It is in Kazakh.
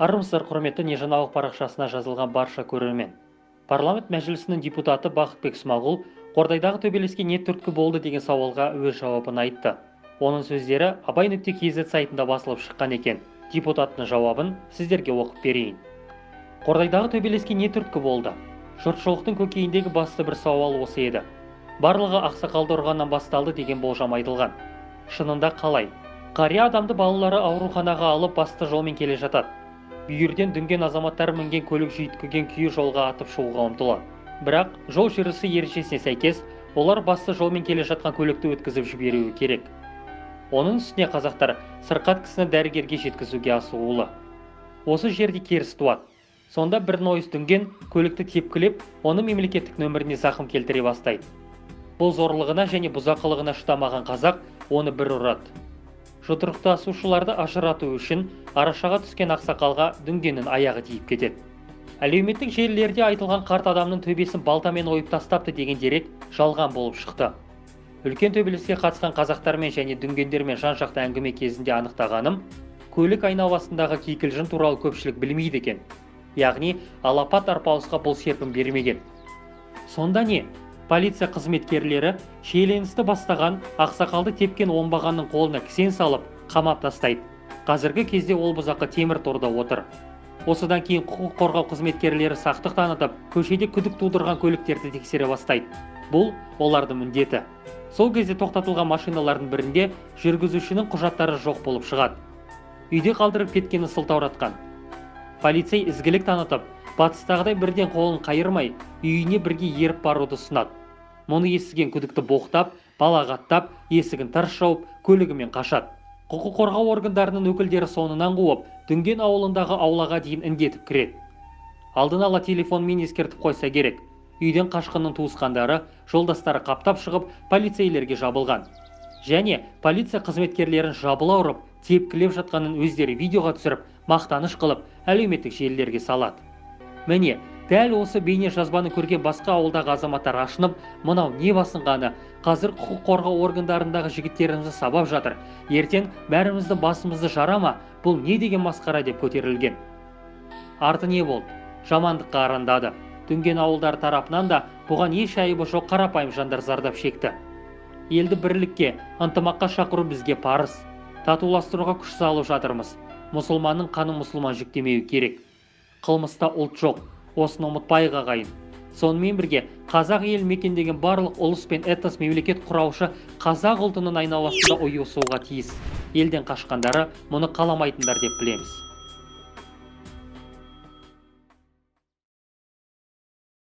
Армысыздар құрметті не жаңалық парақшасына жазылған барша көрермен. Парламент мәжілісінің депутаты Бақытбек Смағұл Қордайдағы төбелеске не түрткі болды деген сауалға өз жауабын айтты. Оның сөздері abay.kz сайтында басылып шыққан екен. Депутаттың жауабын сіздерге оқып берейін. Қордайдағы төбелеске не түрткі болды? Жұртшылықтың көкейіндегі басты бір сауал осы еді. Барлығы ақсақалды ұрғаннан басталды деген болжам айтылған. Шынында қалай? Қария адамды балалары ауруханаға алып басты жолмен келе жатады. Бүйірден дүнген азаматтар мінген көлік жүйткіген күйі жолға атып шығуға ұмтылады. Бірақ жол жүрісі ережесіне сәйкес олар басты жолмен келе жатқан көлікті өткізіп жіберуі керек. Оның үстіне қазақтар сырқат кісіні дәрігерге жеткізуге асығулы. Осы жерде керіс туады. Сонда бір нойыс дүнген көлікті тепкілеп, оны мемлекеттік нөміріне зақым келтіре бастайды. Бұл зорлығына және бұзақылығына шыдамаған қазақ оны бір ұрады. Жұдырықтасушыларды ажырату үшін арашаға түскен ақсақалға дүнгеннің аяғы тиіп кетеді. Әлеуметтік желілерде айтылған қарт адамның төбесін балтамен ойып тастапты деген дерек жалған болып шықты. Үлкен төбелеске қатысқан қазақтармен және дүнгендермен жан-жақты әңгіме кезінде анықтағаным, көлік айналасындағы кикілжің туралы көпшілік білмейді екен. Яғни алапат арпалысқа бұл серпін бермеген. Сонда не? Полиция қызметкерлері шиеленісті бастаған ақсақалды тепкен оңбағанның қолына кісен салып, қамап тастайды. Қазіргі кезде ол бұзақы темір торда отыр. Осыдан кейін құқық қорғау қызметкерлері сақтық танытып, көшеде күдік тудырған көліктерді тексере бастайды. Бұл олардың міндеті. Сол кезде тоқтатылған машиналардың бірінде жүргізушінің құжаттары жоқ болып шығады. Үйде қалдырып кеткені сылтауратқан. Полицей ізгілік танытып, батыстағыдай бірден қолын қайырмай, үйіне бірге еріп баруды ұсынады. Мұны естіген күдікті боқтап, балағаттап, есігін тарс жауып, көлігімен қашады. Құқық қорғау органдарының өкілдері соңынан қуып, дүнген ауылындағы аулаға дейін індетіп кіреді. Алдын ала телефонмен ескертіп қойса керек. Үйден қашқынның туысқандары, жолдастары қаптап шығып, полицейлерге жабылған. Және полиция қызметкерлерін жабыла ұрып, тепкілеп жатқанын өздері видеоға түсіріп, мақтаныш қылып, әлеуметтік желілерге салады. Міне, дәл осы бейне жазбаны көрген басқа ауылдағы азаматтар ашынып, мынау не басынғаны, қазір құқық қорғау органдарындағы жігіттерімізді сабап жатыр. Ертең бәрімізді басымызды жарама, бұл не деген масқара деп көтерілген. Арты не болды? Жамандыққа арандады. Дүнген ауылдар тарапынан да бұған еш айыбы жоқ қарапайым жандар зардап шекті. Елді бірлікке, ынтымаққа шақыру бізге парыз. Татуластыруға күш салып жатырмыз. Мұсылманның қаны мұсылман жүктемеуі керек. Қылмыста ұлт жоқ. Осыны ұмытпайық ағайын. Сонымен бірге қазақ ел мекендеген барлық ұлыс пен этнос мемлекет құраушы қазақ ұлтының айналасында ұйысуға тиіс. Елден қашқандары мұны қаламайтындар деп білеміз.